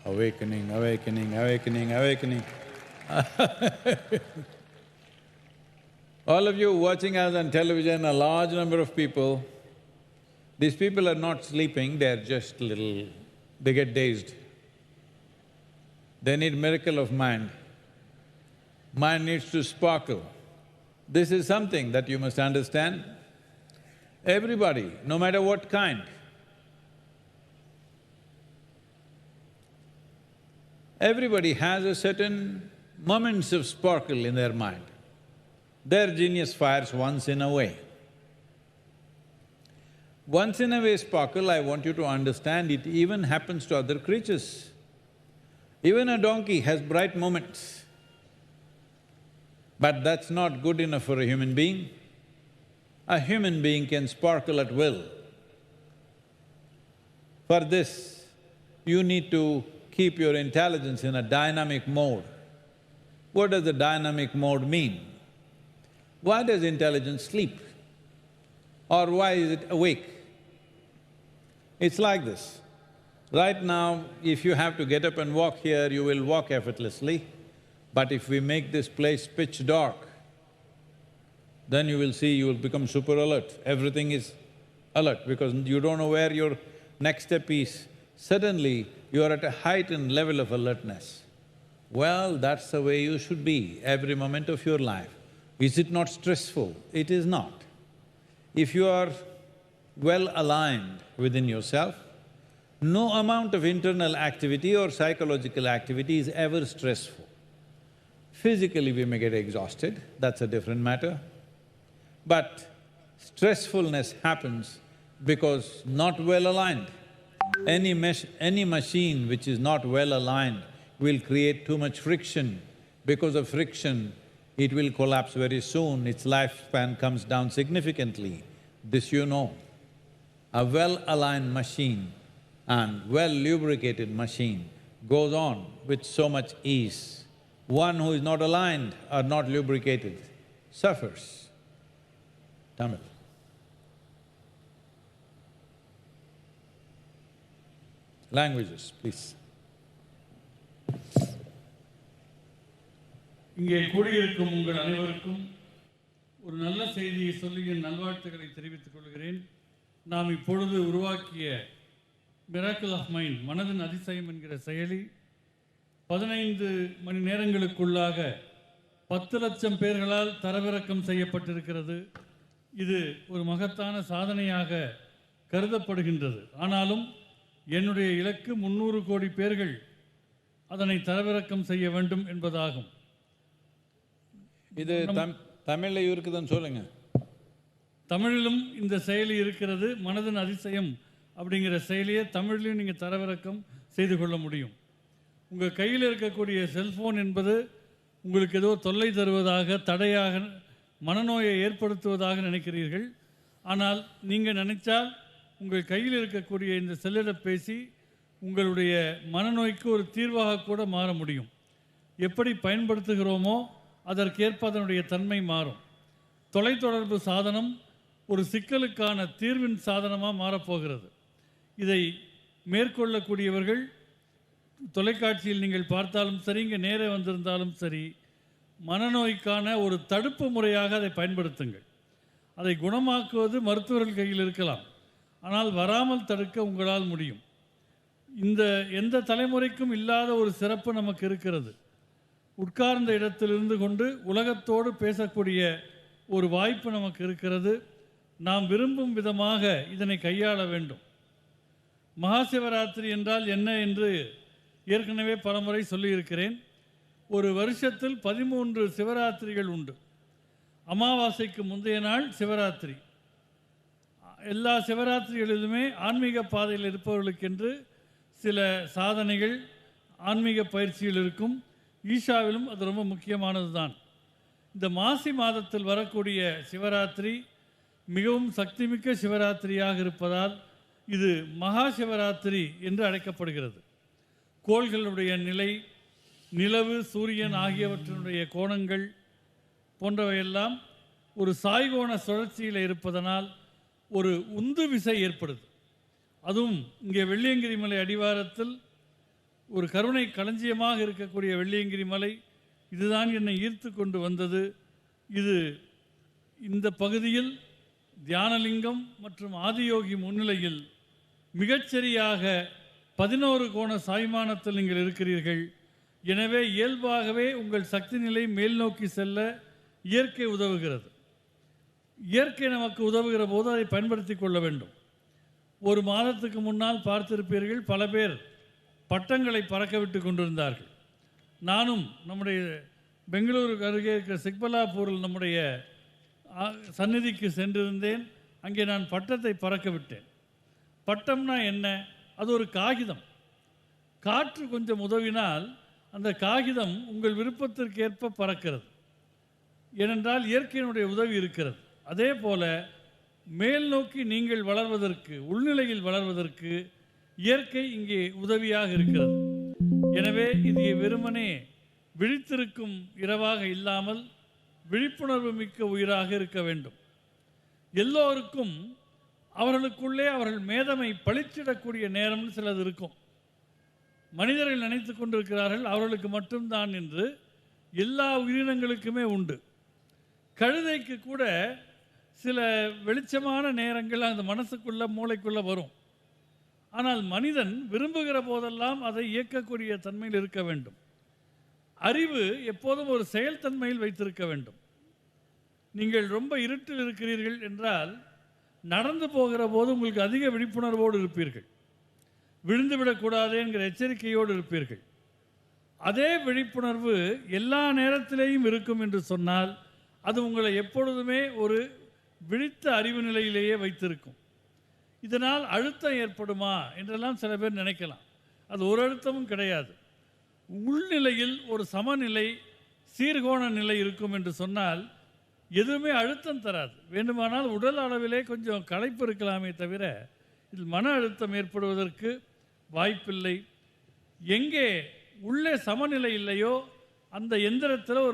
Awakening, awakening, awakening, awakening. All of you watching us on television, a large number of people, these people are not sleeping, they're just they get dazed. They need miracle of mind. Mind needs to sparkle. This is something that you must understand. Everybody, no matter what kind, everybody has a certain moments of sparkle in their mind. Their genius fires once in a way. Once in a way sparkle, I want you to understand, it even happens to other creatures. Even a donkey has bright moments. But that's not good enough for a human being. A human being can sparkle at will. For this, you need to keep your intelligence in a dynamic mode. What does the dynamic mode mean? Why does intelligence sleep? Or why is it awake? It's like this. Right now, if you have to get up and walk here, you will walk effortlessly. But if we make this place pitch dark, then you will see you will become super alert. Everything is alert because you don't know where your next step is. Suddenly, you are at a heightened level of alertness. Well, that's the way you should be every moment of your life. Is it not stressful? It is not. If you are well aligned within yourself, no amount of internal activity or psychological activity is ever stressful. Physically we may get exhausted, that's a different matter. But stressfulness happens because not well aligned. Any machine which is not well aligned will create too much friction. Because of friction, it will collapse very soon, its lifespan comes down significantly. This you know. A well-aligned machine and well-lubricated machine goes on with so much ease. One who is not aligned or not lubricated suffers. Tamil. Languages, please. இங்கே கூடியிருக்கும் உங்கள் அனைவருக்கும் ஒரு நல்ல செய்தியை சொல்லி என் நல்வாழ்த்துக்களை தெரிவித்துக் கொள்கிறேன். நாம் இப்பொழுது உருவாக்கிய மிராக்கிள் ஆஃப் மைண்ட், மனதின் அதிசயம் என்கிற செயலி 15 மணி நேரங்களுக்குள்ளாக 10 லட்சம் பேர்களால் தரவிறக்கம் செய்யப்பட்டிருக்கிறது. இது ஒரு மகத்தான சாதனையாக கருதப்படுகின்றது. ஆனாலும் என்னுடைய இலக்கு 300 கோடி பேர்கள் அதனை தரவிறக்கம் செய்ய வேண்டும் என்பதாகும். இது தமிழ்ல இருக்குதுன்னு சொல்லுங்க. தமிழிலும் இந்த செயலி இருக்கிறது. மனதின் அதிசயம் அப்படிங்கிற செயலியை தமிழ்லையும் நீங்கள் தரவிறக்கம் செய்து கொள்ள முடியும். உங்கள் கையில் இருக்கக்கூடிய செல்ஃபோன் என்பது உங்களுக்கு ஏதோ தொல்லை தருவதாக, தடையாக, மனநோயை ஏற்படுத்துவதாக நினைக்கிறீர்கள். ஆனால் நீங்கள் நினைத்தால் உங்கள் கையில் இருக்கக்கூடிய இந்த செல்லிடப்பேசி உங்களுடைய மனநோய்க்கு ஒரு தீர்வாக கூட மாற முடியும். எப்படி பயன்படுத்துகிறோமோ அதற்கேற்ப அதனுடைய தன்மை மாறும். தொலைத்தொடர்பு சாதனம் ஒரு சிக்கலுக்கான தீர்வின் சாதனமாக மாறப்போகிறது. இதை மேற்கொள்ளக்கூடியவர்கள் தொலைக்காட்சியில் நீங்கள் பார்த்தாலும் சரி, இங்கே நேரே வந்திருந்தாலும் சரி, மனநோய்க்கான ஒரு தடுப்பு முறையாக அதை பயன்படுத்துங்கள். அதை குணமாக்குவது மருத்துவர்கள் கையில் இருக்கலாம், ஆனால் வராமல் தடுக்க உங்களால் முடியும். எந்த தலைமுறைக்கும் இல்லாத ஒரு சிறப்பு நமக்கு இருக்கிறது. உட்கார்ந்த இடத்திலிருந்து கொண்டு உலகத்தோடு பேசக்கூடிய ஒரு வாய்ப்பு நமக்கு இருக்கிறது. நாம் விரும்பும் விதமாக இதனை கையாள வேண்டும். மகாசிவராத்திரி என்றால் என்ன என்று ஏற்கனவே பலமுறை சொல்லியிருக்கிறேன். ஒரு வருஷத்தில் 13 சிவராத்திரிகள் உண்டு. அமாவாசைக்கு முந்தைய நாள் சிவராத்திரி. எல்லா சிவராத்திரிகளிலுமே ஆன்மீக பாதையில் இருப்பவர்களுக்கென்று சில சாதனைகள், ஆன்மீக பயிற்சிகள் இருக்கும். ஈஷாவிலும் அது ரொம்ப முக்கியமானது தான். இந்த மாசி மாதத்தில் வரக்கூடிய சிவராத்திரி மிகவும் சக்திமிக்க சிவராத்திரியாக இருப்பதால் இது மகா சிவராத்திரி என்று அழைக்கப்படுகிறது. கோள்களுடைய நிலை, நிலவு, சூரியன் ஆகியவற்றினுடைய கோணங்கள் போன்றவையெல்லாம் ஒரு சாய்கோண சுழற்சியில் இருப்பதனால் ஒரு உந்து விசை ஏற்படுது. அதுவும் இங்கே வெள்ளியங்கிரி மலை அடிவாரத்தில் ஒரு கருணை களஞ்சியமாக இருக்கக்கூடிய வெள்ளியங்கிரி மலை இதுதான் என்னை ஈர்த்து கொண்டு வந்தது. இது இந்த பகுதியில் தியானலிங்கம் மற்றும் ஆதியோகி முன்னிலையில் மிகச்சரியாக 11 கோண சாய்மானத்தில் நீங்கள் இருக்கிறீர்கள். எனவே இயல்பாகவே உங்கள் சக்தி நிலை மேல் நோக்கி செல்ல இயற்கை உதவுகிறது. இயற்கை நமக்கு உதவுகிற போது அதை பயன்படுத்தி கொள்ள வேண்டும். ஒரு மாதத்துக்கு முன்னால் பார்த்திருப்பீர்கள், பல பேர் பட்டங்களை பறக்க விட்டு கொண்டிருந்தார்கள். நானும் நம்முடைய பெங்களூருக்கு அருகே இருக்கிற சிக்பலாப்பூரில் நம்முடைய சந்நிதிக்கு சென்றிருந்தேன். அங்கே நான் பட்டத்தை பறக்க விட்டேன். பட்டம்னா என்ன? அது ஒரு காகிதம். காற்று கொஞ்சம் உதவினால் அந்த காகிதம் உங்கள் விருப்பத்திற்கேற்ப பறக்கிறது. ஏனென்றால் இயற்கையினுடைய உதவி இருக்கிறது. அதே போல மேல் நோக்கி நீங்கள் வளர்வதற்கு, உள்நிலையில் வளர்வதற்கு இயற்கை இங்கே உதவியாக இருக்கிறது. எனவே இது வெறுமனே விழித்திருக்கும் இரவாக இல்லாமல் விழிப்புணர்வு மிக்க உயிராக இருக்க வேண்டும். எல்லோருக்கும் அவர்களுக்குள்ளே அவர்கள் மேதமை பளிச்சிடக்கூடிய நேரம்னு சிலது இருக்கும். மனிதர்கள் நினைத்து கொண்டிருக்கிறார்கள் அவர்களுக்கு மட்டும்தான் என்று. எல்லா உயிரினங்களுக்குமே உண்டு. கழுதைக்கு கூட சில வெளிச்சமான நேரங்கள் அந்த மனசுக்குள்ள மூளைக்குள்ள வரும். ஆனால் மனிதன் விரும்புகிற போதெல்லாம் அதை இயக்கக்கூடிய தன்மையில் இருக்க வேண்டும். அறிவு எப்போதும் ஒரு செயல்தன்மையில் வைத்திருக்க வேண்டும். நீங்கள் ரொம்ப இருட்டில் இருக்கிறீர்கள் என்றால் நடந்து போகிற போது உங்களுக்கு அதிக விழிப்புணர்வோடு இருப்பீர்கள். விழுந்துவிடக்கூடாது என்கிற எச்சரிக்கையோடு இருப்பீர்கள். அதே விழிப்புணர்வு எல்லா நேரத்திலேயும் இருக்கும் என்று சொன்னால் அது உங்களை எப்பொழுதுமே ஒரு விழித்த அறிவு நிலையிலேயே வைத்திருக்கும். இதனால் அழுத்தம் ஏற்படுமா என்றெல்லாம் சில பேர் நினைக்கலாம். அது ஒரு அழுத்தமும் கிடையாது. உள்நிலையில் ஒரு சமநிலை, சீர்கோண நிலை இருக்கும் என்று சொன்னால் எதுவுமே அழுத்தம் தராது. வேண்டுமானால் உடல் அளவிலே கொஞ்சம் களைப்பு இருக்கலாமே தவிர இதில் மன அழுத்தம் ஏற்படுவதற்கு வாய்ப்பில்லை. எங்கே உள்ளே சமநிலை இல்லையோ அந்த எந்திரத்தில் ஒரு